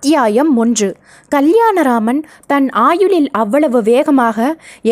அத்தியாயம் 1. கல்யாணராமன் தன் ஆயுளில் அவ்வளவு வேகமாக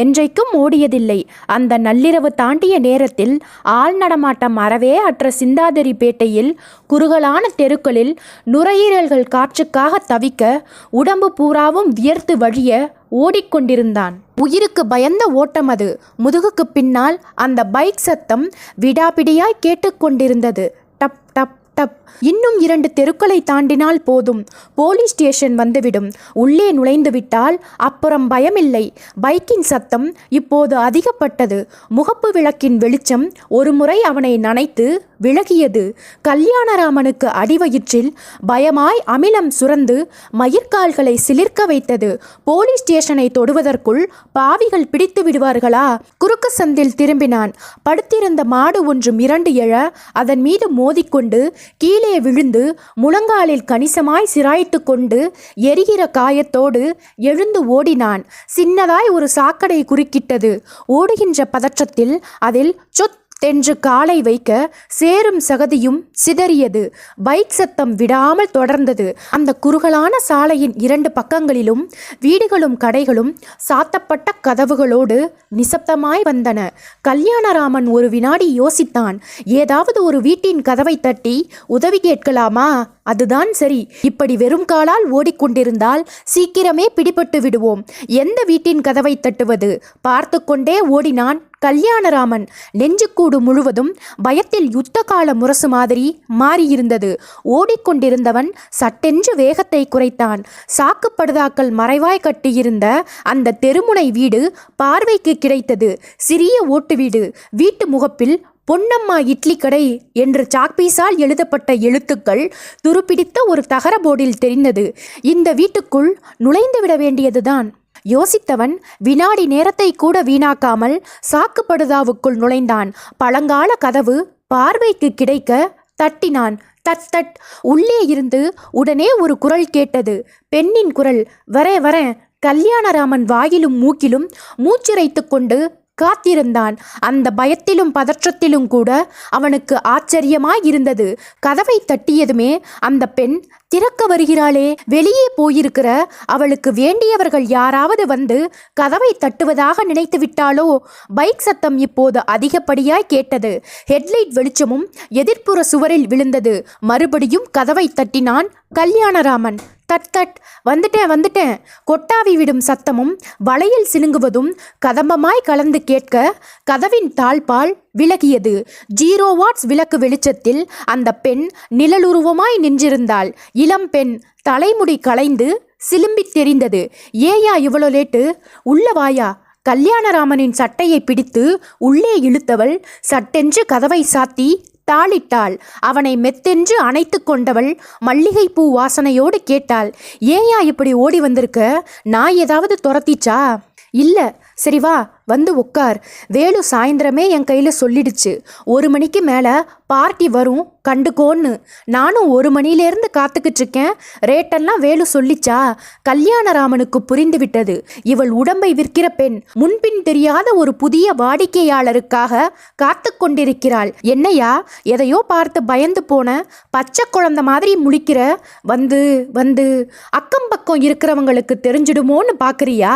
என்றைக்கும் ஓடியதில்லை. அந்த நள்ளிரவு தாண்டிய நேரத்தில் ஆள் நடமாட்டம் அறவே அற்ற சிந்தாதிரிப்பேட்டையில் குறுகலான தெருக்களில் நுரையீரல்கள் காற்றுக்காக தவிக்க உடம்பு பூராவும் வியர்த்து வழிய ஓடிக்கொண்டிருந்தான். உயிருக்கு பயந்த ஓட்டம் அது. முதுகுக்கு பின்னால் அந்த பைக் சத்தம் விடாபிடியாய் கேட்டுக்கொண்டிருந்தது. டப் டப் டப். இன்னும் 2 தெருக்களை தாண்டினால் போதும், போலீஸ் ஸ்டேஷன் வந்துவிடும். உள்ளே நுழைந்து விட்டால் அப்புறம் பயமில்லை. பைக்கின் சத்தம் இப்போது அதிகப்பட்டது. முகப்பு விளக்கின் வெளிச்சம் ஒருமுறை அவனை நனைத்து விலகியது. கல்யாணராமனுக்கு அடிவயிற்றில் பயமாய் அமிலம் சுரந்து மயிர்கால்களை சிலிர்க்க வைத்தது. போலீஸ் ஸ்டேஷனை தொடுவதற்குள் பாவிகள் பிடித்து விடுவார்களா? குறுக்கு சந்தில் திரும்பினான். படுத்திருந்த மாடு ஒன்று மிரண்டு எழ அதன் மீது மோதிக்கொண்டு கீழே விழுந்து முழங்காலில் கணிசமாய் சிராய்த்து கொண்டு எரிகிற காயத்தோடு எழுந்து ஓடினான். சின்னதாய் ஒரு சாக்கடை குறுக்கிட்டது. ஓடுகின்ற பதற்றத்தில் அதில் சொத் தென்று காலை வைக்க சேரும் சகதியும் சிதறியது. பைக் சத்தம் விடாமல் தொடர்ந்தது. அந்த குறுகலான சாலையின் 2 பக்கங்களிலும் வீடுகளும் கடைகளும் சாத்தப்பட்ட கதவுகளோடு நிசப்தமாய் வந்தன. கல்யாணராமன் ஒரு வினாடி யோசித்தான். ஏதாவது ஒரு வீட்டின் கதவை தட்டி உதவி கேட்கலாமா? அதுதான் சரி. இப்படி வெறும் காலால் ஓடிக்கொண்டிருந்தால் சீக்கிரமே பிடிபட்டு விடுவோம். எந்த வீட்டின் கதவை தட்டுவது? பார்த்து கொண்டே ஓடினான் கல்யாணராமன். நெஞ்சுக்கூடு முழுவதும் பயத்தில் யுத்த கால முரசு மாதிரி மாறியிருந்தது. ஓடிக்கொண்டிருந்தவன் சட்டென்று வேகத்தை குறைத்தான். சாக்குப்படுதாக்கள் மறைவாய் கட்டியிருந்த அந்த தெருமுனை வீடு பார்வைக்கு கிடைத்தது. சிறிய ஓட்டு வீடு. வீட்டு முகப்பில் பொன்னம்மா இட்லி கடை என்று சாக்பீஸால் எழுதப்பட்ட எழுத்துக்கள் துருப்பிடித்த ஒரு தகர போர்டில் தெரிந்தது. இந்த வீட்டுக்குள் நுழைந்து விட வேண்டியதுதான். யோசித்தவன் வினாடி நேரத்தை கூட வீணாக்காமல் சாக்குப்படுதாவுக்குள் நுழைந்தான். பழங்கால கதவு பார்வைக்கு கிடைக்க தட்டினான். That that. உள்ளே இருந்து உடனே ஒரு குரல் கேட்டது. பெண்ணின் குரல். வரேன். கல்யாணராமன் வாயிலும் மூக்கிலும் மூச்சிறைத்து கொண்டு காத்திருந்தான். அந்த பயத்திலும் பதற்றத்திலும் கூட அவனுக்கு ஆச்சரியமாயிருந்தது. கதவை தட்டியதுமே அந்த பெண் திறக்க வருகிறாளே, வெளியே போயிருக்கிற அவளுக்கு வேண்டியவர்கள் யாராவது வந்து கதவை தட்டுவதாக நினைத்து விட்டாளோ? பைக் சத்தம் இப்போது அதிகப்படியாய் கேட்டது. ஹெட்லைட் வெளிச்சமும் எதிர்ப்புற சுவரில் விழுந்தது. மறுபடியும் கதவை தட்டினான் கல்யாணராமன். That that. வந்துட்டேன். கொட்டாவி விடும் சத்தமும் வளையல் சினுங்குவதும் கதம்பமாய் கலந்து கேட்க கதவின் தாழ்பால் விலகியது. 0 வாட்ஸ் விளக்கு வெளிச்சத்தில் அந்த பெண் நிழலுருவமாய் நின்றிருந்தாள். இளம் பெண். தலைமுடி களைந்து சிலும்பித் தெரிந்தது. ஏயா இவ்வளோ லேட்டு? உள்ள வாயா. கல்யாணராமனின் சட்டையை பிடித்து உள்ளே இழுத்தவள் சட்டென்று கதவை சாத்தி தாளிட்டாள். அவனை மெத்தென்று அணைத்து கொண்டவள் மல்லிகைப்பூ வாசனையோடு கேட்டாள். ஏயா இப்படி ஓடி வந்திருக்க? நான் ஏதாவது துரத்திச்சா? இல்ல. சரி வா, வந்து உட்கார். வேலு சாயந்தரமே என் கையில் சொல்லிடுச்சு, 1 மணிக்கு மேலே பார்ட்டி வரும் கண்டுக்கோன்னு. நானும் 1 மணிலேருந்து காத்துக்கிட்டு இருக்கேன். ரேட்டெல்லாம் வேலு சொல்லிச்சா? கல்யாணராமனுக்கு புரிந்து விட்டது. இவள் உடம்பை விற்கிற பெண். முன்பின் தெரியாத ஒரு புதிய வாடிக்கையாளருக்காக காத்து கொண்டிருக்கிறாள். என்னையா எதையோ பார்த்து பயந்து போன பச்சை குழந்தை மாதிரி முழிக்கிற? வந்து அக்கம் பக்கம் இருக்கிறவங்களுக்கு தெரிஞ்சிடுமோன்னு பார்க்குறியா?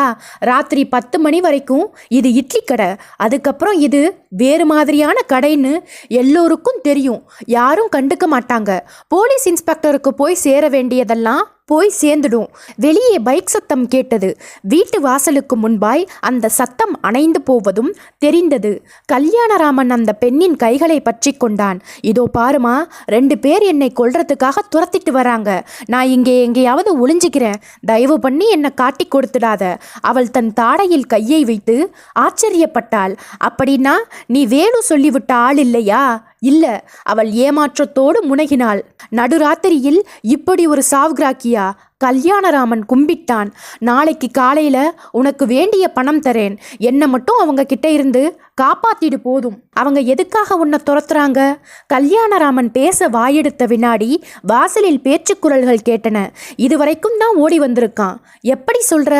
ராத்திரி 10 மணி வரைக்கும் இது இட்லி கடை, அதுக்கப்புறம் இது வேறு மாதிரியான கடைன்னு எல்லோருக்கும் தெரியும். யாரும் கண்டுக்க மாட்டாங்க. போலீஸ் இன்ஸ்பெக்டருக்கு போய் சேர வேண்டியதெல்லாம் போய் சேர்ந்துடும். வெளியே பைக் சத்தம் கேட்டது. வீட்டு வாசலுக்கு முன்பாய் அந்த சத்தம் அணைந்து போவதும் தெரிந்தது. கல்யாணராமன் அந்த பெண்ணின் கைகளை பற்றி கொண்டான். இதோ பாருமா, 2 பேர் என்னை கொல்றதுக்காக துரத்திட்டு வராங்க. நான் இங்கே எங்கேயாவது ஒளிஞ்சிக்கிறேன். தயவு பண்ணி என்னை காட்டி கொடுத்துடாத. அவள் தன் தாடையில் கையை வைத்து ஆச்சரியப்பட்டாள். அப்படின்னா நீ வேலு சொல்லிவிட்ட ஆள் இல்லையா? இல்ல. அவள் ஏமாற்றத்தோடு முனகினாள். நடுராத்திரியில் இப்படி ஒரு சாவ்கிராக்கியா? கல்யாணராமன் கும்பிட்டான். நாளைக்கு காலையில உனக்கு வேண்டிய பணம் தரேன். என்னை மட்டும் அவங்க கிட்ட இருந்து காப்பாத்திடு போதும். அவங்க எதுக்காக உன்னை துரத்துறாங்க? கல்யாணராமன் பேச வாயெடுத்த வினாடி வாசலில் பேச்சுக்குரல்கள் கேட்டன. இதுவரைக்கும் தான் ஓடி வந்திருக்கான். எப்படி சொல்ற?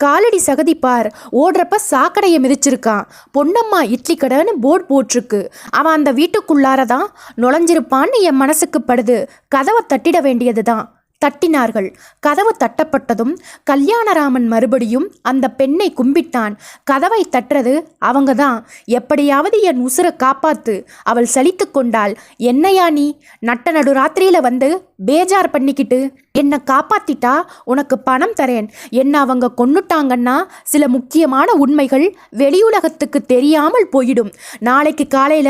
காலடி சகதிப்பார். ஓடுறப்ப சாக்கடையை மிதிச்சிருக்கான். பொன்னம்மா இட்லி கடைன்னு போர்டு போட்டிருக்கு. அவன் அந்த வீட்டுக்குள்ளாரதான் நுழைஞ்சிருப்பான்னு என் மனசுக்கு படுது. கதவை தட்டிட வேண்டியதுதான். தட்டினார்கள். கதவு தட்டப்பட்டதும் கல்யாணராமன் மறுபடியும் அந்த பெண்ணை கும்பிட்டான். கதவை தட்டுறது அவங்க தான். எப்படியாவது என் உசுரை காப்பாத்து. அவள் சலித்து கொண்டாள். என்னையா நீ நட்ட நடு ராத்திரியில வந்து பேஜார் பண்ணிக்கிட்டு? என்னை காப்பாத்திட்டா உனக்கு பணம் தரேன். என்ன அவங்க கொன்னுட்டாங்கன்னா சில முக்கியமான உண்மைகள் வெளியுலகத்துக்கு தெரியாமல் போயிடும். நாளைக்கு காலையில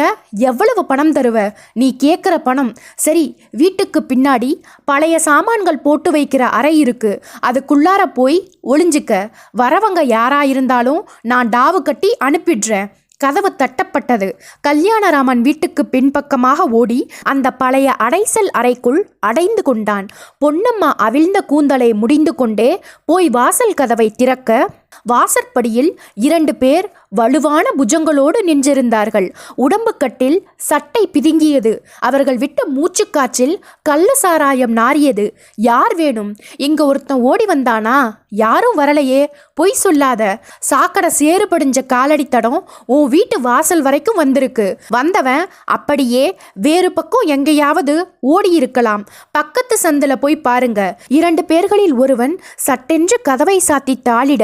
எவ்வளவு பணம் தருவ? நீ கேட்குற பணம். சரி, வீட்டுக்கு பின்னாடி பழைய சாமான்கள் போட்டு வைக்கிற அறை இருக்கு. அதுக்குள்ளார போய் ஒளிஞ்சிக்க. வரவங்க யாரா இருந்தாலும் நான் டாவு கட்டி அனுப்பிடுறேன். கதவு தட்டப்பட்டது. கல்யாணராமன் வீட்டுக்கு பின்பக்கமாக ஓடி அந்த பழைய அடைசல் அறைக்குள் அடைந்து கொண்டான். பொன்னம்மா அவிழ்ந்த கூந்தலை முடிந்து கொண்டே போய் வாசல் கதவை திறக்க, வாசற்படியில் 2 பேர் வலுவான புஜங்களோடு நின்றிருந்தார்கள். உடம்பு கட்டில் சட்டை பிதுங்கியது. அவர்கள் விட்ட மூச்சுக்காற்றில் கள்ள சாராயம் நாறியது. யார் வேணும்? இங்க ஒருத்தன் ஓடி வந்தானா? யாரும் வரலையே. பொய் சொல்லாத. சாக்கடை சேறு படிஞ்ச காலடி தடம் உன் வீட்டு வாசல் வரைக்கும் வந்திருக்கு. வந்தவன் அப்படியே வேறு பக்கம் எங்கேயாவது ஓடி இருக்கலாம். பக்கத்து சந்தில போய் பாருங்க. 2 பேர்களில் ஒருவன் சட்டென்று கதவை சாத்தி தாளிட,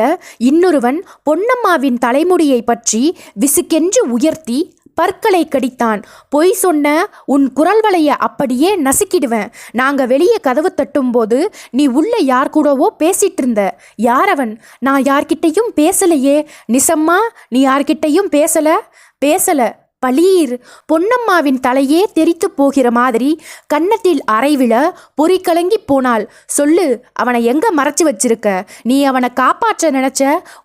இன்னொருவன் பொன்னம்மாவின் தலைமுடியை பற்றி விசுக்கென்று உயர்த்தி பற்களை கடித்தான். பொய் சொன்ன உன் குரல் வளைய அப்படியே நசுக்கிடுவேன். நாங்க வெளியே கதவு தட்டும் போது நீ உள்ள யார் கூடவோ பேசிட்டு இருந்த. யார் அவன்? நான் யார்கிட்டையும் பேசலையே. நிசம்மா, நீ யார்கிட்டையும் பேசல. பளீர். பொன்னம்மாவின் தலையே தெரித்து போகிற மாதிரி கன்னத்தில் அரைவிழ பொறி கலங்கி போனாள். சொல்லு, அவனை எங்க மறைச்சு வச்சிருக்க? நீ அவனை காப்பாற்ற நினைச்ச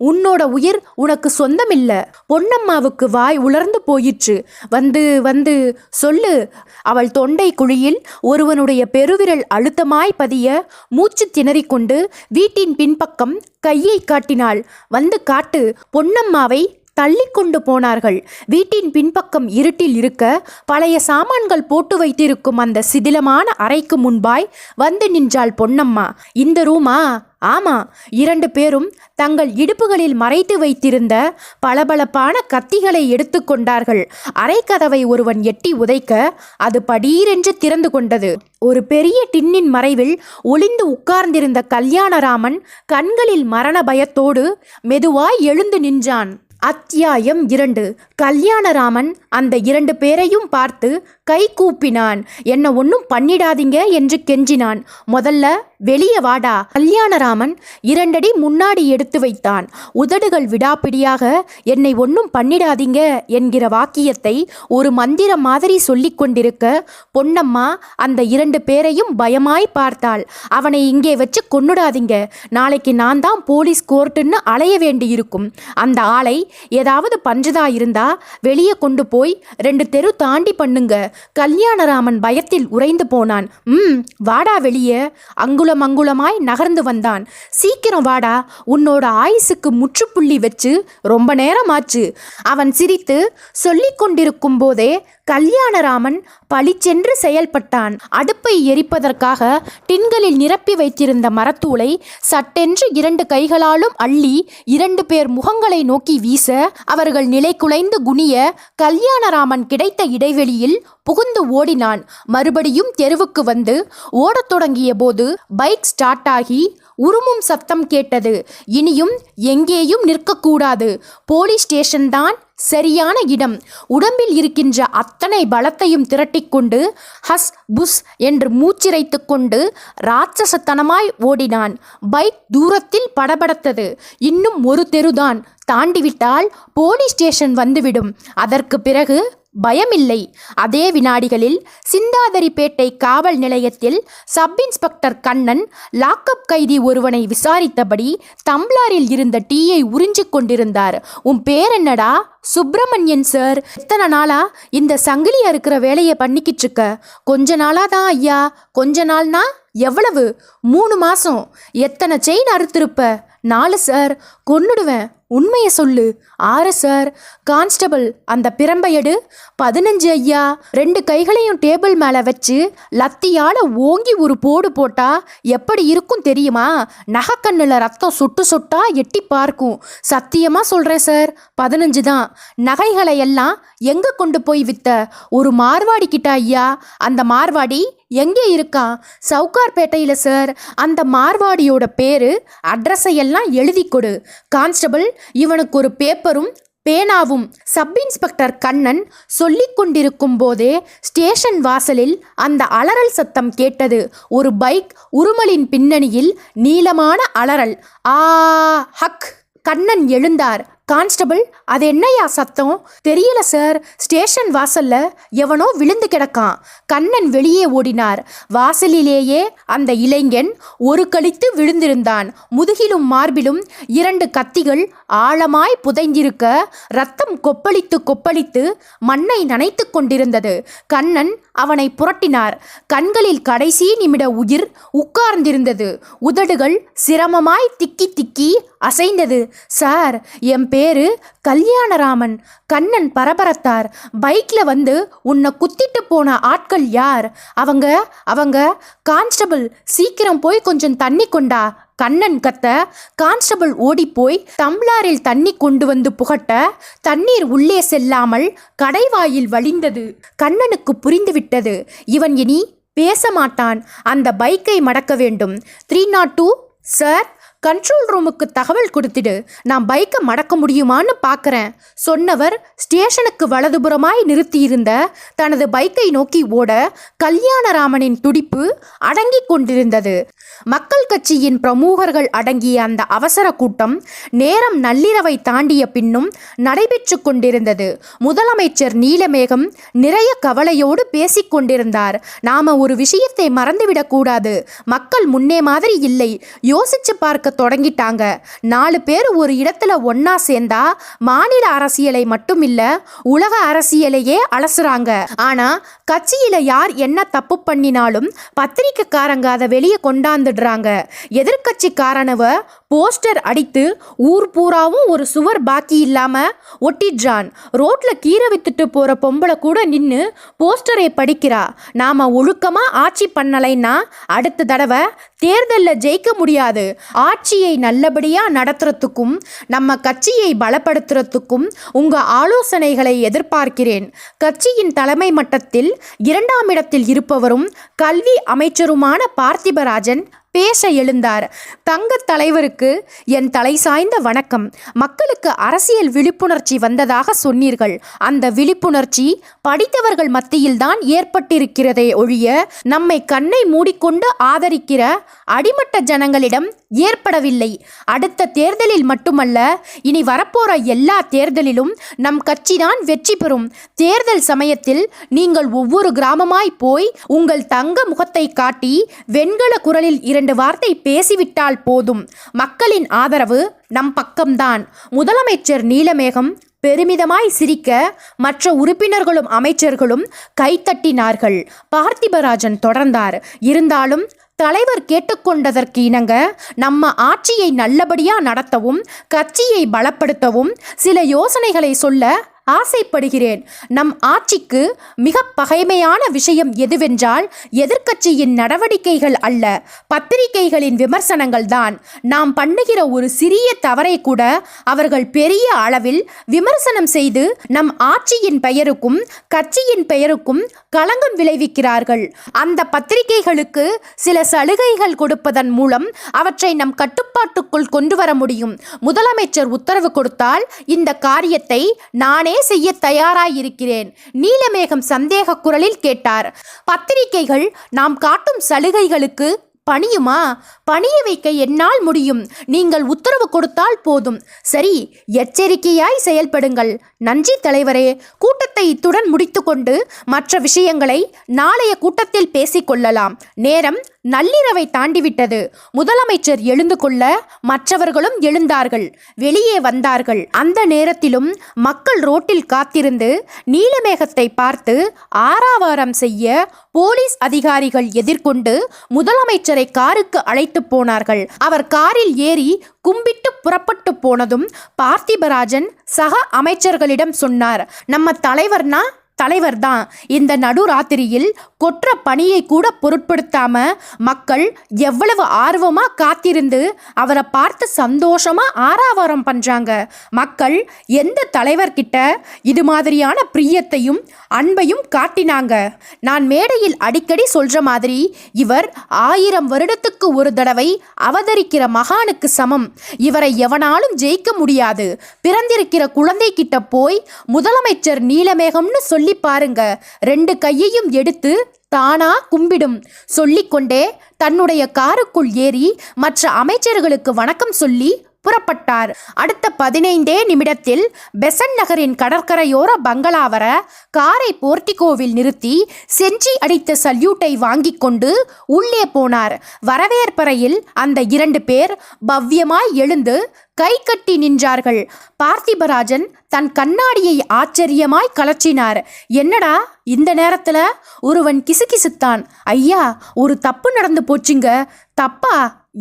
உன்னோட உயிர் உனக்கு சொந்தமில்ல. பொன்னம்மாவுக்கு வாய் உலர்ந்து போயிற்று. வந்து சொல்லு. அவள் தொண்டை குழியில் ஒருவனுடைய பெருவிரல் அழுத்தமாய் பதிய மூச்சு திணறிக்கொண்டு வீட்டின் பின்பக்கம் கையை காட்டினாள். வந்து காட்டு. பொன்னம்மாவை தள்ளி கொண்டு போனார்கள். வீட்டின் பின்பக்கம் இருட்டில் இருக்க பழைய சாமான்கள் போட்டு வைத்திருக்கும் அந்த சிதிலமான அறைக்கு முன்பாய் வந்து நின்றாள் பொன்னம்மா. இந்த ரூமா? ஆமா. 2 பேரும் தங்கள் இடுப்புகளில் மறைத்து வைத்திருந்த பளபளப்பான கத்திகளை எடுத்து கொண்டார்கள். அறைக்கதவை ஒருவன் எட்டி உதைக்க அது படீரென்று திறந்து கொண்டது. ஒரு பெரிய டின்னின் மறைவில் ஒளிந்து உட்கார்ந்திருந்த கல்யாணராமன் கண்களில் மரண பயத்தோடு மெதுவாய் எழுந்து நின்றான். அத்தியாயம் 2. கல்யாணராமன் அந்த 2 பேரையும் பார்த்து கை கூப்பினான். என்ன ஒன்றும் பண்ணிடாதீங்க என்று கெஞ்சினான். முதல்ல வெளியே வாடா. கல்யாணராமன் 2 அடி முன்னாடி எடுத்து வைத்தான். உதடுகள் விடாப்பிடியாக என்னை ஒன்றும் பண்ணிடாதீங்க என்கிற வாக்கியத்தை ஒரு மந்திரம் மாதிரி சொல்லி கொண்டிருக்க பொன்னம்மா அந்த 2 பேரையும் பயமாய் பார்த்தாள். அவனை இங்கே வச்சு கொன்னுடாதீங்க. நாளைக்கு நான் தான் போலீஸ் கோர்ட்டுன்னு அலைய வேண்டியிருக்கும். அந்த ஆளை ஏதாவது பஞ்சதா இருந்தா வெளியே கொண்டு போய் 2 தெரு தாண்டி பண்ணுங்க. கல்யாணராமன் பயத்தில் உறைந்து போனான். வாடா வெளியே. அங்குலமாய் நகர்ந்து வந்தான். சீக்கிரம் வாடா. உன்னோட ஆயுசுக்கு முற்றுப்புள்ளி வச்சு ரொம்ப நேரமாச்சு. அவன் சிரித்து சொல்லிக் கொண்டிருக்கும் போதே கல்யாணராமன் பளிச்சென்று செயல்பட்டான். அடுப்பை எரிப்பதற்காக டின்களில் நிரப்பி வைத்திருந்த மரத்தூளை சட்டென்று 2 கைகளாலும் அள்ளி 2 பேர் முகங்களை நோக்கி வீச அவர்கள் நிலை குலைந்து குனிய கல்யாணராமன் கிடைத்த இடைவெளியில் புகுந்து ஓடினான். மறுபடியும் தெருவுக்கு வந்து ஓடத் தொடங்கிய போது பைக் ஸ்டார்ட் ஆகி உருமும் சத்தம் கேட்டது. இனியும் எங்கேயும் நிற்கக்கூடாது. போலீஸ் ஸ்டேஷன் தான் சரியான இடம். உடம்பில் இருக்கின்ற அத்தனை பலத்தையும் திரட்டிக்கொண்டு ஹஸ் புஸ் என்று மூச்சிரைத்து கொண்டு ராட்சசத்தனமாய் ஓடினான். பைக் தூரத்தில் படபடத்தது. இன்னும் ஒரு தெருதான் தாண்டிவிட்டால் போலீஸ் ஸ்டேஷன் வந்துவிடும். அதற்கு பிறகு பயமில்லை. அதே வினாடிகளில் சிந்தாதிரிப்பேட்டை காவல் நிலையத்தில் சப் இன்ஸ்பெக்டர் கண்ணன் லாக்அப் கைதி ஒருவனை விசாரித்தபடி தம்ளாரில் இருந்த டீயை உறிஞ்சிக் கொண்டிருந்தார். உன் பேர் என்னடா? சுப்பிரமணியன் சார். எத்தனை நாளா இந்த சங்கிலி அறுக்கிற வேலையை பண்ணிக்கிட்டு இருக்க? கொஞ்ச நாளா தான் ஐயா. கொஞ்ச நாள்னா எவ்வளவு? 3 மாசம். எத்தனை செயின் அறுத்திருப்ப? 4 சார். கொன்னுடுவேன். உண்மையை சொல்லு. 6 சார். கான்ஸ்டபிள், அந்த பிரம்பை எடு. 15 ஐயா. 2 கைகளையும் டேபிள் மேலே வச்சு லத்தியால் ஓங்கி ஒரு போடு போட்டா எப்படி இருக்கும் தெரியுமா? நகைக்கண்ணில் ரத்தம் சொட்டு சொட்டா எட்டி பார்க்கும். சத்தியமாக சொல்கிறேன் சார், 15 தான். நகைகளை எல்லாம் எங்கே கொண்டு போய் வித்த? ஒரு மார்வாடி கிட்ட ஐயா. அந்த மார்வாடி எங்கே இருக்கான்? சவுகார்பேட்டையில் சார். அந்த மார்வாடியோட பேரு அட்ரஸை எல்லாம் எழுதி கொடு. கான்ஸ்டபிள், இவனுக்கு ஒரு பேப்பரும் பேனாவும். சப் இன்ஸ்பெக்டர் கண்ணன் சொல்லிக் கொண்டிருக்கும் போதே ஸ்டேஷன் வாசலில் அந்த அலறல் சத்தம் கேட்டது. ஒரு பைக் உருமலின் பின்னணியில் நீளமான அலறல். ஆ ஹக்! கண்ணன் எழுந்தார். கான்ஸ்டபிள், அது என்னையா சத்தம்? தெரியல சார், ஸ்டேஷன் வாசல்ல எவனோ விழுந்து கிடக்கான். கண்ணன் வெளியே ஓடினார். வாசலிலேயே அந்த இளைஞன் ஒரு கழித்து விழுந்திருந்தான். முதுகிலும் மார்பிலும் 2 கத்திகள் ஆழமாய் புதைந்திருக்க ரத்தம் கொப்பளித்து கொப்பளித்து மண்ணை நனைத்து கொண்டிருந்தது. கண்ணன் அவனை புரட்டினார். கண்களில் கடைசி நிமிட உயிர் உட்கார்ந்திருந்தது. உதடுகள் சிரமமாய் திக்கி திக்கி அசைந்தது. சார், என் பேரு கல்யாணராமன். கண்ணன் பரபரத்தார். பைக்ல வந்து உன்னை குத்திட்டு போன ஆட்கள் யார்? அவங்க கான்ஸ்டபிள், சீக்கிரம் போய் கொஞ்சம் தண்ணி கொண்டா. கண்ணன் கத்த கான்ஸ்டபிள் ஓடிப்போய் டம்ளாரில் தண்ணி கொண்டு வந்து புகட்ட தண்ணீர் உள்ளே செல்லாமல் கடைவாயில் வழிந்தது. கண்ணனுக்கு புரிந்துவிட்டது, இவன் இனி பேச மாட்டான். அந்த பைக்கை மடக்க வேண்டும். 302 சார், கண்ட்ரோல் ரூமுக்கு தகவல் கொடுத்துடு. நான் பைக்கை மடக்க முடியுமான்னு பார்க்குறேன். சொன்னவர் ஸ்டேஷனுக்கு வலதுபுறமாய் நிறுத்தியிருந்த தனது பைக்கை நோக்கி ஓட கல்யாணராமனின் துடிப்பு அடங்கி கொண்டிருந்தது. மக்கள் கட்சியின் பிரமுகர்கள் அடங்கிய அந்த அவசர கூட்டம் நேரம் நள்ளிரவை தாண்டிய பின்னும் நடைபெற்று கொண்டிருந்தது. முதலமைச்சர் நீலமேகம் நிறைய கவலையோடு பேசிக்கொண்டிருந்தார். நாம ஒரு விஷயத்தை மறந்துவிடக்கூடாது. மக்கள் முன்னே மாதிரி இல்லை. யோசிச்சு பார்க்க தொடங்கிட்டாங்க. 4 பேர் ஒரு இடத்துல ஒன்னா சேர்ந்தா மாநில அரசியலை மட்டும் இல்ல, உலக அரசியலையே அலசுறாங்க. ஆனா கட்சியில யார் என்ன தப்பு பண்ணினாலும் பத்திரிக்கைக்காரங்க அதை வெளியே கொண்டாந்துடுறாங்க. எதிர்கட்சிக்காரனவ போஸ்டர் அடித்து ஊர் பூராவும் ஒரு சுவர் பாக்கி இல்லாம ஒட்டிடுறான். ரோட்ல கீரை வித்துட்டு போற பொம்பளை கூட நின்று போஸ்டரை படிக்கிறா. நாம ஒழுக்கமா ஆட்சி பண்ணலைன்னா அடுத்த தடவை தேர்தலில் ஜெயிக்க முடியாது. ஆட்சியை நல்லபடியா நடத்துறதுக்கும் நம்ம கட்சியை பலப்படுத்துறதுக்கும் உங்க ஆலோசனைகளை எதிர்பார்க்கிறேன். கட்சியின் தலைமை மட்டத்தில் 2ஆம் இடத்தில் இருப்பவரும் கல்வி அமைச்சருமான பார்த்திபராஜன் பேச எழுந்தார். தங்க தலைவருக்கு என் தலை சாய்ந்த வணக்கம். மக்களுக்கு அரசியல் விழிப்புணர்ச்சி வந்ததாக சொன்னீர்கள். அந்த விழிப்புணர்ச்சி படித்தவர்கள் மத்தியில்தான் ஏற்பட்டிருக்கிறதே ஒழிய நம்மை கண்ணை மூடிக்கொண்டு ஆதரிக்கிற அடிமட்ட ஜனங்களிடம் ஏற்படவில்லை. அடுத்த தேர்தலில் மட்டுமல்ல, இனி வரப்போற எல்லா தேர்தலிலும் நம் கட்சிதான் வெற்றி பெறும். தேர்தல் சமயத்தில் நீங்கள் ஒவ்வொரு கிராமமாய் போய் உங்கள் தங்க முகத்தை காட்டி வெண்கல குரலில் 2 வார்த்தை பேசிவிட்டால் போதும். மக்களின் ஆதரவு நம் பக்கம்தான். முதலமைச்சர் நீலமேகம் பெருமிதமாய் சிரிக்க மற்ற உறுப்பினர்களும் அமைச்சர்களும் கைத்தட்டினார்கள். பார்த்திபராஜன் தொடர்ந்தார். இருந்தாலும் தலைவர் கேட்டுக்கொண்டதற்கு இணங்க நம்ம ஆட்சியை நல்லபடியா நடத்தவும் கட்சியை பலப்படுத்தவும் சில யோசனைகளை சொல்ல ஆசைப்படுகிறேன். நம் ஆட்சிக்கு மிக பகைமையான விஷயம் எதுவென்றால் எதிர்க்கட்சியின் நடவடிக்கைகள் அல்ல, பத்திரிகைகளின் விமர்சனங்கள் தான். நாம் பண்ணுகிற ஒரு சிறிய தவறை கூட அவர்கள் பெரிய அளவில் விமர்சனம் செய்து நம் ஆட்சியின் பெயருக்கும் கட்சியின் பெயருக்கும் களங்கம் விளைவிக்கிறார்கள். அந்த பத்திரிகைகளுக்கு சில சலுகைகள் கொடுப்பதன் மூலம் அவற்றை நம் கட்டுப்பாட்டுக்குள் கொண்டு வர முடியும். முதலமைச்சர் உத்தரவு கொடுத்தால் இந்த காரியத்தை நானே செய்ய தயாராயிருக்கிறேன். நீலமேகம் சந்தேக குரலில் கேட்டார். பத்திரிகைகள் நாம் காட்டும் சலுகைகளுக்கு பணியுமா? பணிய வைக்க என்னால் முடியும். நீங்கள் உத்தரவு கொடுத்தால் போதும். சரி, எச்சரிக்கையாய் செயல்படுங்கள். நன்றி தலைவரே. கூட்டத்தை இத்துடன் முடித்துக்கொண்டு மற்ற விஷயங்களை நாளைய கூட்டத்தில் பேசிக்கொள்ளலாம். நேரம் நள்ளிரவை தாண்டிவிட்டது. முதலமைச்சர் எழுந்து கொள்ள மற்றவர்களும் எழுந்தார்கள். வெளியே வந்தார்கள். அந்த நேரத்திலும் மக்கள் ரோட்டில் காத்திருந்து நீலமேகத்தை பார்த்து ஆரவாரம் செய்ய போலீஸ் அதிகாரிகள் எதிர்கொண்டு முதலமைச்சரை காருக்கு அழைத்து போனார்கள். அவர் காரில் ஏறி கும்பிட்டு புறப்பட்டு போனதும் பார்த்திபராஜன் சக அமைச்சர்களிடம் சொன்னார், நம்ம தலைவர்தான். இந்த நடுராத்திரியில் கொற்ற பணியை கூட பொருட்படுத்தாம மக்கள் எவ்வளவு ஆர்வமா காத்திருந்து அவரை பார்த்து சந்தோஷமா ஆரவாரம் பண்றாங்க. மக்கள் எந்த தலைவர்கிட்ட இது மாதிரியான பிரியத்தையும் அன்பையும் காட்டினாங்க. நான் மேடையில் அடிக்கடி சொல்ற மாதிரி இவர் 1000 வருடத்துக்கு ஒரு தடவை அவதரிக்கிற மகானுக்கு சமம். இவரை எவனாலும் ஜெயிக்க முடியாது. பிறந்திருக்கிற குழந்தை கிட்ட போய் முதலமைச்சர் நீலமேகம்னு சொல்லி பாருங்க, 2 கையையும் எடுத்து தானா கும்பிடும். சொல்லிக்கொண்டே தன்னுடைய காருக்குள் ஏறி மற்ற அமைச்சர்களுக்கு வணக்கம் சொல்லி புறப்பட்டார். அடுத்த 15 நிமிடத்தில் பெசன் நகரின் கடற்கரையோர பங்களாவர காரை போர்டிகோவில் நிறுத்தி செஞ்சி அடித்த சல்யூட்டை வாங்கி கொண்டு உள்ளே போனார். வரவேற்பறையில் அந்த 2 பேர் பவ்யமாய் எழுந்து கை கட்டி நின்றார்கள். பார்த்திபராஜன் தன் கண்ணாடியை ஆச்சரியமாய் கலற்றினார். என்னடா இந்த நேரத்துல? ஒருவன் கிசுகிசுத்தான். ஐயா, ஒரு தப்பு நடந்து போச்சுங்க. தப்பா?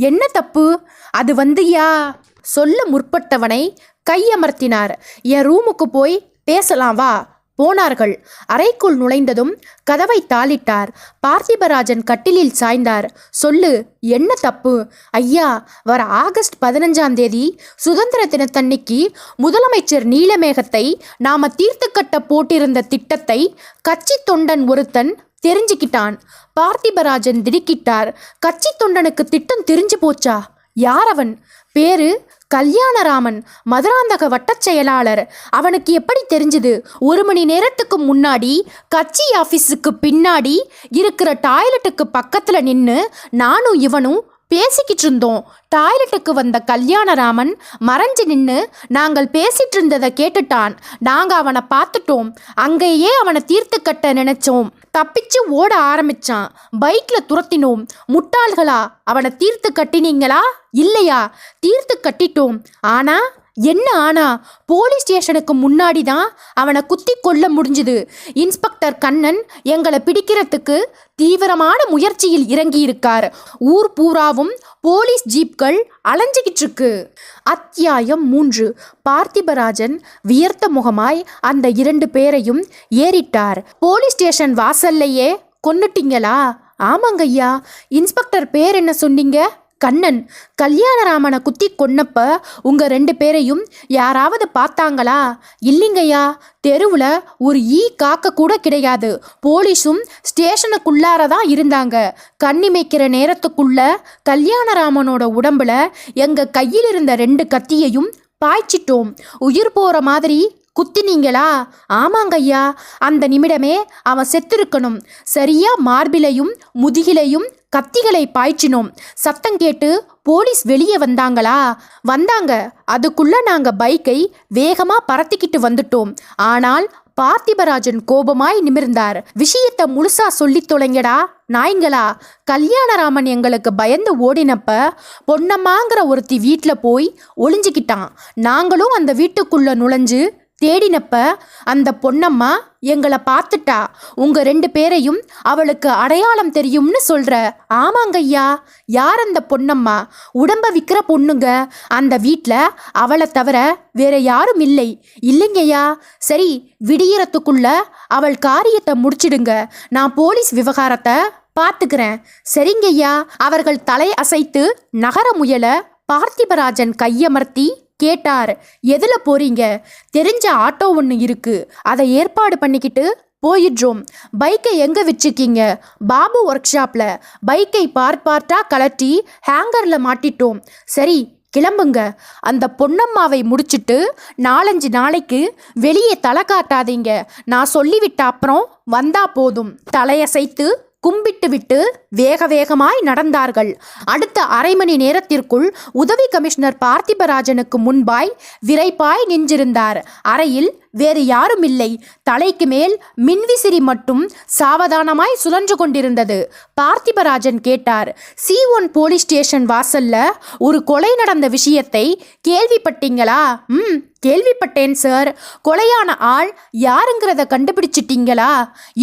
என்ன தப்பு? அது வந்துயா சொல்ல முற்பட்டவனை கையமர்த்தினார். என் ரூமுக்கு போய் பேசலாம் வா. போனார்கள். அறைக்குள் நுழைந்ததும் கதவை தாளிட்டார். பார்த்திபராஜன் கட்டிலில் சாய்ந்தார். சொல்லு, என்ன தப்பு? ஐயா, வர ஆகஸ்ட் 15ஆம் தேதி சுதந்திர தினத்தன்னைக்கு முதலமைச்சர் நீலமேகத்தை நாம தீர்த்து கட்ட போட்டிருந்த திட்டத்தை கட்சி தொண்டன் ஒருத்தன் தெரிஞ்சுக்கிட்டான். பார்த்திபராஜன் திடுக்கிட்டார். கட்சி தொண்டனுக்கு திட்டம் தெரிஞ்சு போச்சா? யார் அவன்? பேரு கல்யாணராமன், மதுராந்தக வட்டச் செயலாளர். அவனுக்கு எப்படி தெரிஞ்சது? 1 மணி நேரத்துக்கு முன்னாடி கட்சி ஆபீஸுக்கு பின்னாடி இருக்கிற டாய்லெட்டுக்கு பக்கத்துல நின்று நானும் இவனும் பேசிக்கிட்டு இருந்தோம். டாய்லெட்டுக்கு வந்த கல்யாணராமன் மறைஞ்சு நின்று நாங்கள் பேசிட்டு இருந்ததை கேட்டுட்டான். நாங்க அவனை பார்த்துட்டோம். அங்கேயே அவனை தீர்த்து கட்ட நினைச்சோம். தப்பிச்சு ஓட ஆரம்பிச்சான். பைக்ல துரத்தினோம். முட்டாள்களா, அவனை தீர்த்து கட்டினீங்களா? இல்லையா? தீர்த்து கட்டிட்டோம். ஆனா என்ன ஆனா? போலீஸ் ஸ்டேஷனுக்கு முன்னாடி தான் அவனை குத்தி கொல்ல முடிஞ்சுது. இன்ஸ்பெக்டர் கண்ணன் எங்களை பிடிக்கிறதுக்கு தீவிரமான முயற்சியில் இறங்கி இருக்கார். ஊர் பூராவும் போலீஸ் ஜீப்கள் அலைஞ்சிக்கிட்டு இருக்கு. அத்தியாயம் 3. பார்த்திபராஜன் வியர்த்த முகமாய் அந்த 2 பேரையும் ஏறிட்டார். Police station வாசல்லையே கொன்னுட்டீங்களா? ஆமாங்க ஐயா. இன்ஸ்பெக்டர் பேர் என்ன சொன்னீங்க? கண்ணன். கல்யாணராமனை குத்தி கொன்னப்ப உங்க 2 பேரையும் யாராவது பார்த்தாங்களா? இல்லைங்கய்யா. தெருவில் ஒரு காக்க கூட கிடையாது. போலீஸும் ஸ்டேஷனுக்குள்ளாரதான் இருந்தாங்க. கண்ணிமைக்கிற நேரத்துக்குள்ள கல்யாணராமனோட உடம்புல எங்க கையில் இருந்த 2 கத்தியையும் பாய்ச்சிட்டோம். உயிர் போற மாதிரி குத்தினீங்களா? ஆமாங்கய்யா. அந்த நிமிடமே அவன் செத்திருக்கணும். சரியா மார்பிலையும் முதுகிலையும் கத்திகளை பாய்ச்சினோம். சத்தம் கேட்டு போலீஸ் வெளியே வந்தாங்களா? வந்தாங்க. அதுக்குள்ள நாங்க பைக்கை வேகமா பறத்திக்கிட்டு வந்துட்டோம். ஆனால் பார்த்திபராஜன் கோபமாய் நிமிர்ந்தார். விஷயத்தை முழுசா சொல்லி தொலைங்கடா நாய்ங்களா. கல்யாணராமன் எங்களுக்கு பயந்து ஓடினப்ப பொன்னம்மாங்கிற ஒருத்தி வீட்டில் போய் ஒளிஞ்சிக்கிட்டான். நாங்களும் அந்த வீட்டுக்குள்ள நுழைஞ்சு தேடினப்ப அந்த பொன்னம்மா எங்களை பார்த்துட்டா. உங்க 2 பேரையும் அவளுக்கு அடையாளம் தெரியும்னு சொல்ற. ஆமாங்கய்யா. யார் அந்த பொன்னம்மா? உடம்ப விற்கிற பொண்ணுங்க. அந்த வீட்டில் அவளை தவிர வேற யாரும் இல்லை. இல்லைங்கய்யா. சரி, விடியறதுக்குள்ள அவள் காரியத்தை முடிச்சிடுங்க. நான் போலீஸ் விவகாரத்தை பார்த்துக்கிறேன். சரிங்கய்யா. அவர்கள் தலை அசைத்து நகர முயல பார்த்திபராஜன் கையமர்த்தி கேட்டார். எதுல போறீங்க? தெரிஞ்ச ஆட்டோ ஒன்று இருக்கு, அதை ஏற்பாடு பண்ணிக்கிட்டு போயிடுறோம். பைக்கை எங்க வச்சுக்கீங்க? பாபு ஒர்க் ஷாப்ல. பைக்கை பார்ட்டா கலட்டி ஹேங்கர்ல மாட்டிட்டோம். சரி, கிளம்புங்க. அந்த பொன்னம்மாவை முடிச்சிட்டு 4-5 நாளைக்கு வெளியே தலை காட்டாதீங்க. நான் சொல்லிவிட்ட அப்புறம் வந்தா போதும். தலையசைத்து கும்பிட்டு விட்டு வேக வேகமாய் நடந்தார்கள். அடுத்த அரை மணி நேரத்திற்குள் உதவி கமிஷனர் பார்த்திபராஜனுக்கு முன்பாய் விரைப்பாய் நின்றிருந்தார். அறையில் வேறு யாரும் இல்லை. தலைக்கு மேல் மின்விசிறி மட்டும் சாவதானமாய் சுழன்று கொண்டிருந்தது. பார்த்திபராஜன் கேட்டார். C1 போலீஸ் ஸ்டேஷன் வாசல்ல ஒரு கொலை நடந்த விஷயத்தை கேள்விப்பட்டீங்களா? கேள்விப்பட்டேன் சார். கொலையான ஆள் யாருங்கிறத கண்டுபிடிச்சிட்டீங்களா?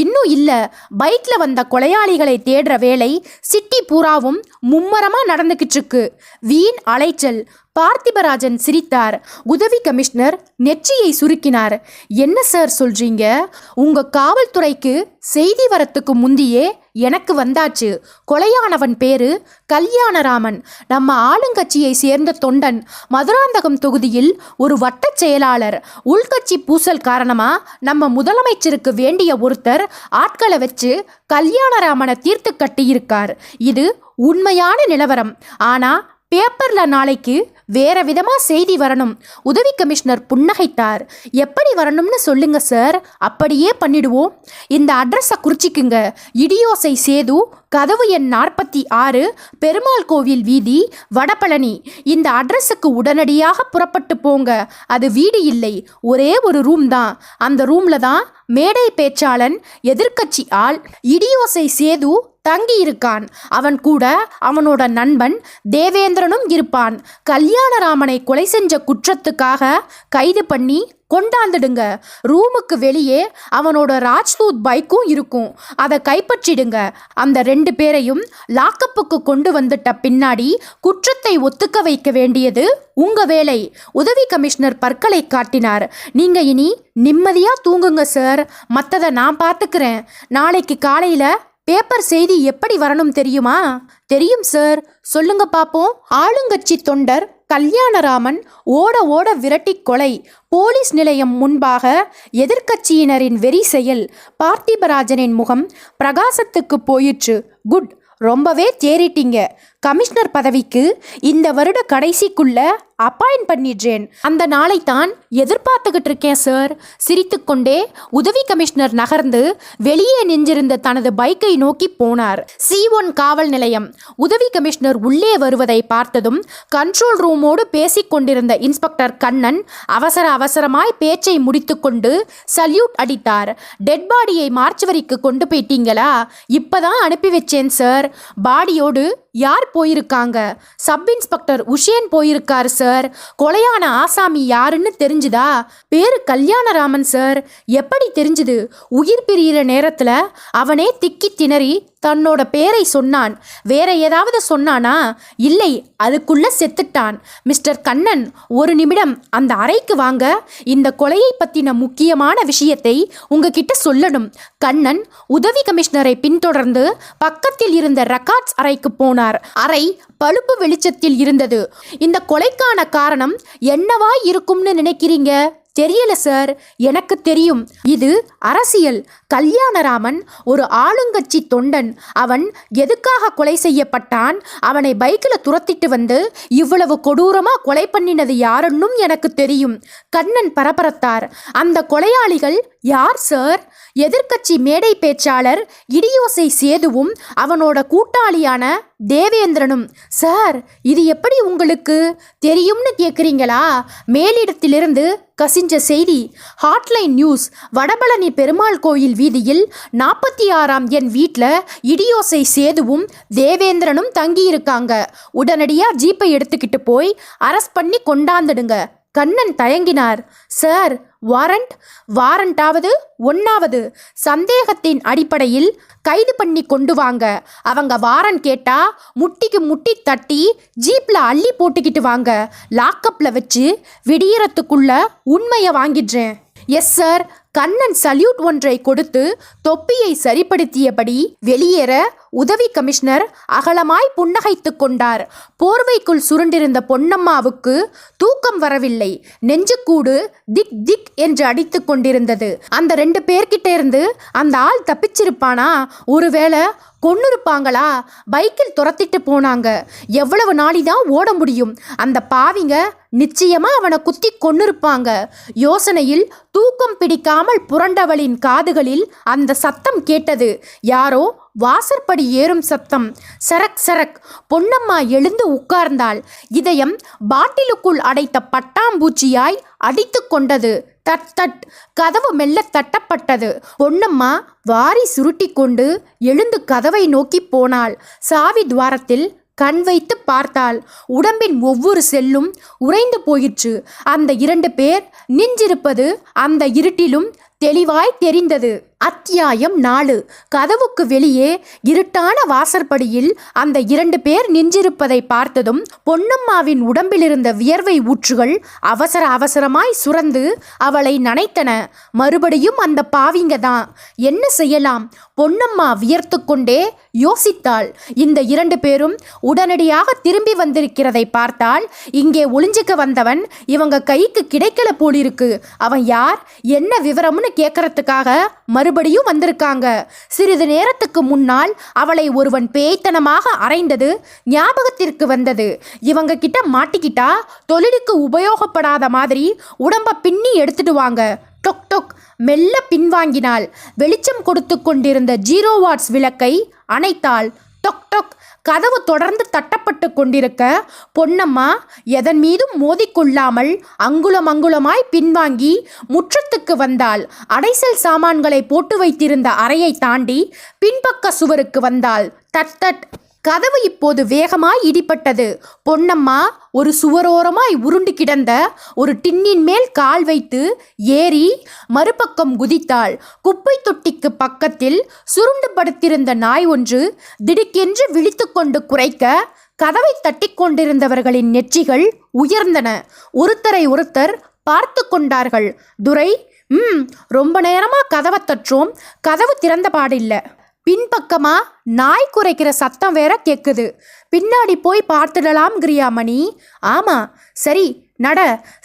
இன்னும் இல்லை. பைக்கில் வந்த கொலையாளிகளை தேடுற வேலை சிட்டி பூராவும் மும்மரமாக நடந்துக்கிட்டு இருக்கு. வீண் அலைச்சல். பார்த்திபராஜன் சிரித்தார். உதவி கமிஷனர் நெற்றியை சுருக்கினார். என்ன சார் சொல்றீங்க? உங்க காவல்துறைக்கு செய்தி வரத்துக்கு முந்தியே எனக்கு வந்தாச்சு. கொலையானவன் பேரு கல்யாணராமன். நம்ம ஆளுங்கட்சியை சேர்ந்த தொண்டன். மதுராந்தகம் தொகுதியில் ஒரு வட்ட செயலாளர். உள்கட்சி பூசல் காரணமா நம்ம முதலமைச்சருக்கு வேண்டிய ஒருத்தர் ஆட்களை வச்சு கல்யாணராமனை தீர்த்து கட்டியிருக்கார். இது உண்மையான நிலவரம். ஆனா பேப்பர்ல நாளைக்கு வேற விதமா செய்தி வரணும். உதவி கமிஷனர் புன்னகைத்தார். எப்படி வரணும்னு சொல்லுங்க சார், அப்படியே பண்ணிடுவோம். இந்த அட்ரஸை குறிச்சிக்குங்க. இடியோசை சேது, கதவு எண் 46, பெருமாள் கோவில் வீதி, வடபழனி. இந்த அட்ரஸுக்கு உடனடியாக புறப்பட்டு போங்க. அது வீடு இல்லை, ஒரே ஒரு ரூம் தான். அந்த ரூம்ல தான் மேடை பேச்சாளன், எதிர்க்கட்சி ஆள் இடியோசை சேது தங்கி இருக்கான். அவன் கூட அவனோட நண்பன் தேவேந்திரனும் இருப்பான். கல்யாணராமனை கொலை செஞ்ச குற்றத்துக்காக கைது பண்ணி கொண்டாந்துடுங்க. ரூமுக்கு வெளியே அவனோட ராஜ்தூத் பைக்கும் இருக்கும். அதை கைப்பற்றிடுங்க. அந்த 2 பேரையும் லாக்கப்புக்கு கொண்டு வந்துட்ட பின்னாடி குற்றத்தை ஒத்துக்க வைக்க வேண்டியது உங்க வேலை. உதவி கமிஷனர் பற்களை காட்டினார். நீங்க இனி நிம்மதியா தூங்குங்க சார். மற்றதை நான் பார்த்துக்கிறேன். நாளைக்கு காலையில பேப்பர் செய்தி எப்படி வரணும் தெரியுமா? தெரியும் சார். சொல்லுங்க பாப்போம். ஆளுங்கட்சி தொண்டர் கல்யாணராமன் ஓட ஓட விரட்டி கொலை. போலீஸ் நிலையம் முன்பாக எதிர்க்கட்சியினரின் வெறி செயல். பார்த்திபராஜனின் முகம் பிரகாசத்துக்கு போயிற்று. குட், ரொம்பவே தேறிட்டீங்க. கமிஷனர் பதவிக்கு இந்த வருட கடைசிக்குள்ள அப்பாயிண்ட் பண்ணிடுறேன். அந்த நாளை தான் எதிர்பார்த்துக்கிட்டு இருக்கேன் சார். சிரித்துக்கொண்டே உதவி கமிஷனர் நகர்ந்து வெளியே நின்றிருந்த தனது பைக்கை நோக்கி போனார். C1 காவல் நிலையம். உதவி கமிஷனர் உள்ளே வருவதை பார்த்ததும் கண்ட்ரோல் ரூமோடு பேசிக் கொண்டிருந்த இன்ஸ்பெக்டர் கண்ணன் அவசரமாய் பேச்சை முடித்துக்கொண்டு சல்யூட் அடித்தார். டெட் பாடியை மார்ச்சுவரிக்கு கொண்டு போயிட்டீங்களா? இப்பதான் அனுப்பி வச்சேன் சார். பாடியோடு யார் போயிருக்காங்க? சப் இன்ஸ்பெக்டர் உஷேன் போயிருக்காரு சார். கொலையான ஆசாமி யாருன்னு தெரிஞ்சுதா? பேரு கல்யாணராமன் சார். எப்படி தெரிஞ்சுது? உயிர் பிரியிற நேரத்துல அவனே திக்கி திணறி தன்னோட பேரை சொன்னான். வேற ஏதாவது சொன்னானா? இல்லை, அதுக்குள்ள செத்துட்டான். மிஸ்டர் கண்ணன், ஒரு நிமிடம் அந்த அறைக்கு வாங்க. இந்த கொலையை பத்தின முக்கியமான விஷயத்தை உங்ககிட்ட சொல்லணும். கண்ணன் உதவி கமிஷனரை பின்தொடர்ந்து பக்கத்தில் இருந்த ரெக்கார்ட்ஸ் அறைக்கு போனார். அறை பழுப்பு வெளிச்சத்தில் இருந்தது. இந்த கொலைக்கான காரணம் என்னவா இருக்கும்னு நினைக்கிறீங்க? தெரியல சார். எனக்கு தெரியும். இது அரசியல். கல்யாணராமன் ஒரு ஆளுங்கட்சி தொண்டன். அவன் எதுக்காக கொலை செய்யப்பட்டான்? அவனை பைக்கில் துரத்திட்டு வந்து இவ்வளவு கொடூரமா கொலை பண்ணினது யாருன்னும் எனக்கு தெரியும். கண்ணன் பரபரத்தார். அந்த கொலையாளிகள் யார் சார்? எதிர்க்கட்சி மேடை பேச்சாளர் இடியோசை சேதுவும் அவனோட கூட்டாளியான தேவேந்திரனும். சார், இது எப்படி உங்களுக்கு தெரியும்னு கேட்குறீங்களா? மேலிடத்திலிருந்து கசிஞ்ச செய்தி. Hotline news. வடபழனி பெருமாள் கோயில் வீதியில் 46ஆம் எண் வீட்டில் இடியோசை சேதுவும் தேவேந்திரனும் தங்கியிருக்காங்க. உடனடியாக ஜீப்பை எடுத்துக்கிட்டு போய் அரெஸ்ட் பண்ணி கொண்டாந்துடுங்க. கண்ணன் தயங்கினார். சார், வாரண்டாவது 1வது சந்தேகத்தின் அடிப்படையில் கைது பண்ணி கொண்டு வாங்க. அவங்க வாரண்ட் கேட்டா முட்டிக்கு முட்டி தட்டி ஜீப்ல அள்ளி போட்டுக்கிட்டு வாங்க. லாக்கப்ல வச்சு விடியறதுக்குள்ள உண்மையை வாங்கிடுறேன். Yes sir. கண்ணன் சல்யூட் ஒன்றை கொடுத்து தொப்பியை சரிப்படுத்தியபடி வெளியேற உதவி கமிஷனர் அகலமாய் புன்னகைத்து கொண்டார். போர்வைக்குள் சுருண்டிருந்த பொன்னம்மாவுக்கு தூக்கம் வரவில்லை. நெஞ்சுக்கூடு திக் திக் என்று அடித்து கொண்டிருந்தது. அந்த 2 பேர்கிட்ட இருந்து அந்த ஆள் தப்பிச்சிருப்பானா? ஒருவேளை கொன்னுருப்பாங்களா? பைக்கில் துரத்திட்டு போனாங்க. எவ்வளவு நாளிதான் ஓட முடியும்? அந்த பாவிங்க நிச்சயமா அவனை குத்தி கொன்னிருப்பாங்க. யோசனையில் தூக்கம் பிடிக்காமல் புரண்டவளின் காதுகளில் அந்த சத்தம் கேட்டது. யாரோ வாசற்படி ஏறும் சத்தம். சரக் சரக். பொன்னம்மா எழுந்து உட்கார்ந்தாள். இதயம் பாட்டிலுக்குள் அடைத்த பட்டாம்பூச்சியாய் அடித்து கொண்டது. That that. கதவு மெல்ல தட்டப்பட்டது. பொன்னம்மா வாரி சுருட்டி கொண்டு எழுந்து கதவை நோக்கி போனாள். சாவி துவாரத்தில் கண் வைத்து பார்த்தாள். உடம்பின் ஒவ்வொரு செல்லும் உறைந்து போயிற்று. அந்த 2 பேர் நின்றிருப்பது அந்த இருட்டிலும் தெளிவாய் தெரிந்தது. அத்தியாயம் 4. கதவுக்கு வெளியே இருட்டான வாசற்படியில் அந்த 2 பேர் நின்றிருப்பதை பார்த்ததும் பொன்னம்மாவின் உடம்பிலிருந்த வியர்வை ஊற்றுகள் அவசர அவசரமாய் சுரந்து அவளை நனைத்தன. மறுபடியும் அந்த பாவிங்க தான், என்ன செய்யலாம்? பொன்னம்மா வியர்த்து கொண்டே யோசித்தாள். இந்த 2 பேரும் உடனடியாக திரும்பி வந்திருக்கிறதை பார்த்தால், இங்கே ஒளிஞ்சிக்க வந்தவன் இவங்க கைக்கு கிடைக்கல போலிருக்கு. அவன் யார், என்ன விவரம்னு கேட்கறதுக்காக மறுபடியும் வந்திருக்காங்க. சிறிது நேரத்துக்கு முன்னால் அவளை ஒருவன் பேய்த்தனமாக அறைந்தது ஞாபகத்திற்கு வந்தது. இவங்க கிட்ட மாட்டிக்கிட்டா தொழிலுக்கு உபயோகப்படாத மாதிரி உடம்ப பின்னி எடுத்துடுவாங்க. டொக் டொக் மெல்ல பின்வாங்கினாள். வெளிச்சம் கொடுத்து கொண்டிருந்த 0 வாட்ஸ் விளக்கை அணைத்தாள். டொக் டொக் கதவு தொடர்ந்து தட்டப்பட்டு கொண்டிருக்க பொன்னம்மா எதன் மீதும் மோதிக்கொள்ளாமல் அங்குலம் அங்குலமாய் பின்வாங்கி முற்றத்துக்கு வந்தாள். அடைசல் சாமான்களை போட்டு வைத்திருந்த அறையை தாண்டி பின்பக்க சுவருக்கு வந்தாள். தட் தட் கதவு இப்போது வேகமாய் இடிப்பட்டது. பொன்னம்மா ஒரு சுவரோரமாய் உருண்டு கிடந்த ஒரு டின்னின் மேல் கால் வைத்து ஏறி மறுபக்கம் குதித்தாள். குப்பை தொட்டிக்கு பக்கத்தில் சுருண்டு படுத்திருந்த நாய் ஒன்று திடுக்கென்று விழித்து கொண்டு குரைக்க கதவை தட்டி கொண்டிருந்தவர்களின் நெற்றிகள் உயர்ந்தன. ஒருத்தரை ஒருத்தர் பார்த்து கொண்டார்கள். துரை, ரொம்ப நேரமா கதவை தற்றோம், கதவு திறந்த பாடில்லை. பின்பக்கமா நாய் குறைக்கிற சத்தம் வேற கேட்குது. பின்னாடி போய் பார்த்துடலாம்ங்கிறியா மணி? ஆமா, சரி நட.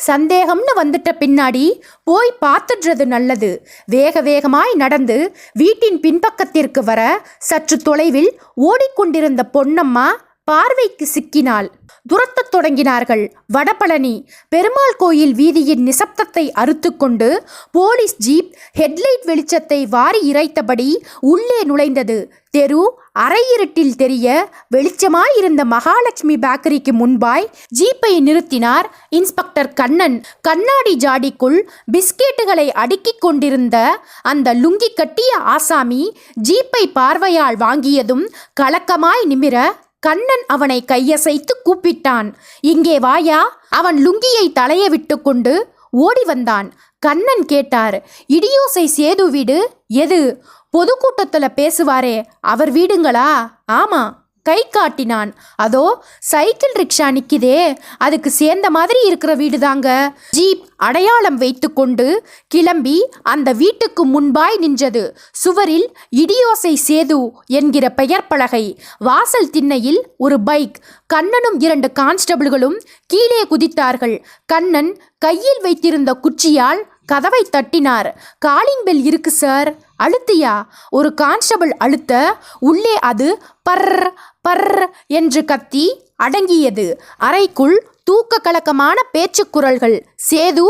சந்தேகம்னு வந்துட்ட பின்னாடி போய் பார்த்துடுறது நல்லது. வேக வேகமாய் நடந்து வீட்டின் பின்பக்கத்திற்கு வர சற்று தொலைவில் ஓடிக்கொண்டிருந்த பொன்னம்மா பார்வைக்கு சிக்கினாள். துரத்தத் தொடங்கினார்கள். வடபழனி பெருமாள் கோயில் வீதியின் நிசப்தத்தை அறுத்து கொண்டு போலீஸ் ஜீப் ஹெட்லைட் வெளிச்சத்தை வாரி இறைத்தபடி உள்ளே நுழைந்தது. தெரு அரை இருட்டில் தெரிய வெளிச்சமாயிருந்த மகாலட்சுமி பேக்கரிக்கு முன்பாய் ஜீப்பை நிறுத்தினார் இன்ஸ்பெக்டர் கண்ணன். கண்ணாடி ஜாடிக்குள் பிஸ்கெட்டுகளை அடுக்கிக் கொண்டிருந்த அந்த லுங்கி கட்டிய ஆசாமி ஜீப்பை பார்வையால் வாங்கியதும் கலக்கமாய் நிமிர கண்ணன் அவனை கையசைத்து கூப்பிட்டான். இங்கே வாயா. அவன் லுங்கியை தலைய விட்டு கொண்டு ஓடி வந்தான். கண்ணன் கேட்டார், இடியோசை சேது வீடு எது? பொதுக்கூட்டத்தில் பேசுவாரே அவர் வீடுங்களா? ஆமா. கை காட்டினான். அதோ சைக்கிள் ரிக்ஷா நிற்கிதே, அதுக்கு சேர்ந்த மாதிரி இருக்கிற வீடு தாங்க. ஜீப் அடையாளம் வைத்து கொண்டு கிளம்பி அந்த வீட்டுக்கு முன்பாய் நின்றது. சுவரில் இடியோசை சேது என்கிற பெயர் பலகை. வாசல் திண்ணையில் ஒரு பைக். கண்ணனும் 2 கான்ஸ்டபிள்களும் கீழே குதித்தார்கள். கண்ணன் கையில் வைத்திருந்த குச்சியால் கதவை தட்டினார். காலிங் பெல் இருக்கு சார். அழுத்தியா? ஒரு கான்ஸ்டபிள் அழுத்த உள்ளே அது பர்ர் பர்ர் என்று கத்தி அடங்கியது. அறைக்குள் தூக்க கலக்கமான பேச்சு குரல்கள். சேது,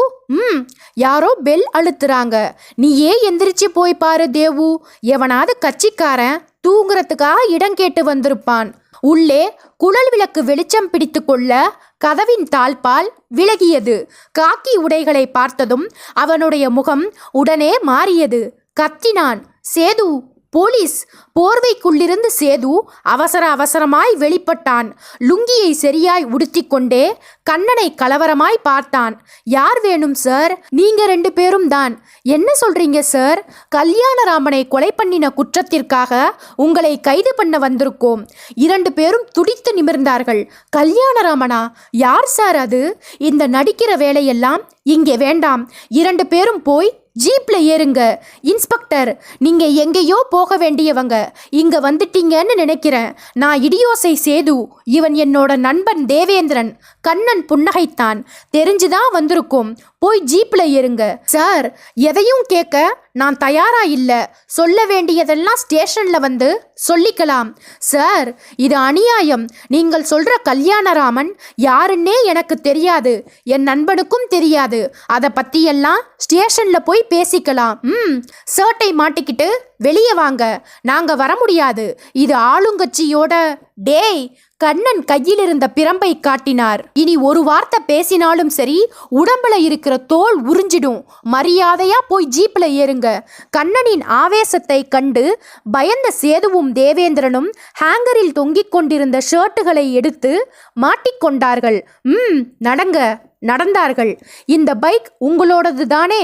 யாரோ பெல் அழுத்துறாங்க. நீயே எந்திரிச்சு போய் பாரு தேவு. எவனாவது கட்சிக்காரன் தூங்குறதுக்காக இடம் கேட்டு வந்திருப்பான். உள்ளே குழல் விளக்கு வெளிச்சம் பிடித்து கொள்ள கதவின் தாழ்பால் விலகியது. காக்கி உடைகளை பார்த்ததும் அவனுடைய முகம் உடனே மாறியது. கத்தினான், சேது, போலீஸ். போர்வைக்குள்ளிருந்து சேது அவசர அவசரமாய் வெளிப்பட்டான். லுங்கியை சரியாய் உடுத்தி கொண்டே கண்ணனை கலவரமாய் பார்த்தான். யார் வேணும் சார்? நீங்க 2 பேரும் தான். என்ன சொல்றீங்க சார்? கல்யாணராமனை கொலை பண்ணின குற்றத்திற்காக உங்களை கைது பண்ண வந்திருக்கோம். 2 பேரும் துடித்து நிமிர்ந்தார்கள். கல்யாணராமனா? யார் சார் அது? இந்த நடிக்கிற வேலையெல்லாம் இங்கே வேண்டாம். 2 பேரும் போய் ஜீப்ல ஏறுங்க. இன்ஸ்பெக்டர், நீங்க எங்கேயோ போக வேண்டியவங்க, இங்க வந்துட்டீங்கன்னு நினைக்கிறேன். நான் இடியோசை சேது, இவன் என்னோட நண்பன் தேவேந்திரன். கண்ணன் புன்னகைத்தான். தெரிஞ்சுதான் வந்திருக்கோம், போய் ஜீப்ல ஏறுங்க. சார், எதையும் கேட்க நான் தயாரா இல்ல. சொல்ல வேண்டியதெல்லாம் ஸ்டேஷன்ல வந்து சொல்லிக்கலாம். சார், இது அநியாயம். நீங்கள் சொல்ற கல்யாணராமன் யாருன்னே எனக்கு தெரியாது, என் நண்பனுக்கும் தெரியாது. அதை பத்தியெல்லாம் ஸ்டேஷன்ல போய் பேசிக்கலாம். ஷர்ட்டை மாட்டிக்கிட்டு வெளியே வாங்க, நாங்க வர முடியாது, இது ஆளுங்கட்சியோட. டேய், கண்ணன் கையில் இருந்த பிரம்பை காட்டினார். இனி ஒரு வார்த்தை பேசினாலும் சரி, உடம்புல இருக்கிற தோல் உறிஞ்சிடும். மரியாதையா போய் ஜீப்ல ஏறுங்க. கண்ணனின் ஆவேசத்தை கண்டு பயந்த சேதுவும் தேவேந்திரனும் ஹேங்கரில் தொங்கிக் கொண்டிருந்த ஷர்ட்டுகளை எடுத்து மாட்டிக்கொண்டார்கள். நடங்க. நடந்தார்கள். இந்த பைக் உங்களோடது தானே?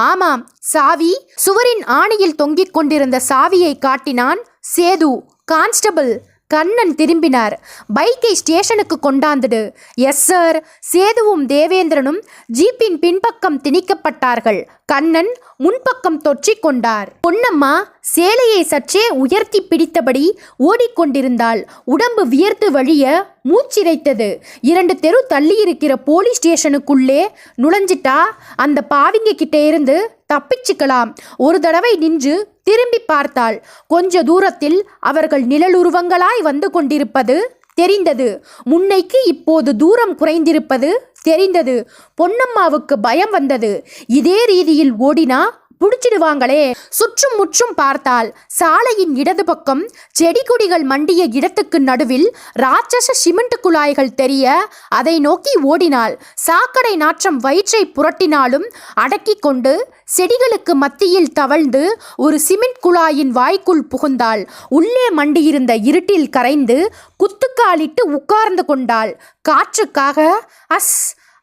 ஆமாம். சாவி? சுவரின் ஆணியில் தொங்கிக் கொண்டிருந்த சாவியை காட்டினான் சேது. கான்ஸ்டபிள். கண்ணன் திரும்பினார். பைக்கை ஸ்டேஷனுக்கு கொண்டாந்துடு. Yes sir. சேதுவும் தேவேந்திரனும் ஜீப்பின் பின்பக்கம் திணிக்கப்பட்டார்கள். கண்ணன் முன்பக்கம் தொற்றிக் கொண்டார். பொன்னம்மா சேலையை சற்றே உயர்த்தி பிடித்தபடி ஓடிக்கொண்டிருந்தாள். உடம்பு வியர்த்து வழிய மூச்சிரைத்தது. 2 தெரு தள்ளி இருக்கிற போலீஸ் ஸ்டேஷனுக்குள்ளே நுழைஞ்சிட்டா அந்த பாவிங்க கிட்ட இருந்து தப்பிச்சுக்கலாம். ஒரு தடவை நின்று திரும்பி பார்த்தாள். கொஞ்ச தூரத்தில் அவர்கள் நிழலுருவங்களாய் வந்து கொண்டிருப்பது தெரிந்தது. முன்னைக்கு இப்போது தூரம் குறைந்திருப்பது தெரிந்தது. பொன்னம்மாவுக்கு பயம் வந்தது. இதே ரீதியில் ஓடினா புடிச்சிடுவாங்களே. சுற்றும் முற்றும் பார்த்தால் சாலையின் இடது பக்கம் செடி கொடிகள் மண்டிய இடத்துக்கு நடுவில் ராட்சச சிமெண்ட் குழாய்கள் தெரிய அதை நோக்கி ஓடினாள். சாக்கடை நாற்றம் வயிற்றை புரட்டினாலும் அடக்கி கொண்டு செடிகளுக்கு மத்தியில் தவழ்ந்து ஒரு சிமெண்ட் குழாயின் வாய்க்குள் புகுந்தாள். உள்ளே மண்டியிருந்த இருட்டில் கரைந்து குத்துக்காலிட்டு உட்கார்ந்து கொண்டாள். காற்றுக்காக அஸ்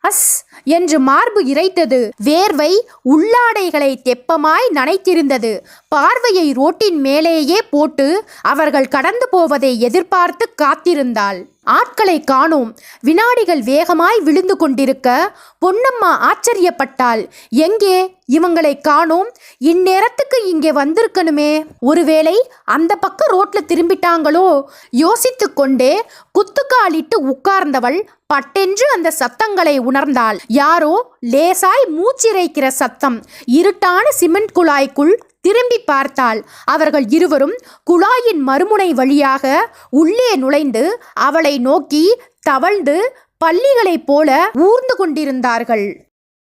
அஸ் என்று மார்பு இறைத்தது. வேர்வை உள்ளாடைகளை தெப்பமாய் நனைத்திருந்தது. பார்வையை ரோட்டின் மேலேயே போட்டு அவர்கள் கடந்து போவதை எதிர்பார்த்து காத்திருந்தாள். ஆட்களை காணோம். வினாடிகள் வேகமாய் விழுந்து கொண்டிருக்க பொன்னம்மா ஆச்சரியப்பட்டாள். எங்கே இவங்களை காணோம்? இந்நேரத்துக்கு இங்கே வந்திருக்கணுமே. ஒருவேளை அந்த பக்கம் ரோட்ல திரும்பிட்டாங்களோ? யோசித்து கொண்டே குத்துக்காலிட்டு உட்கார்ந்தவள் பட்டென்று அந்த சத்தங்களை உணர்ந்தாள். யாரோ லேசாய் மூச்சிரைக்கிற சத்தம். இருட்டான சிமெண்ட் குழாய்க்குள் திரும்பி பார்த்தாள். அவர்கள் இருவரும் குழாயின் மறுமுனை வழியாக உள்ளே நுழைந்து அவளை நோக்கி தவழ்ந்து பல்லிகளைப் போல ஊர்ந்து கொண்டிருந்தார்கள்.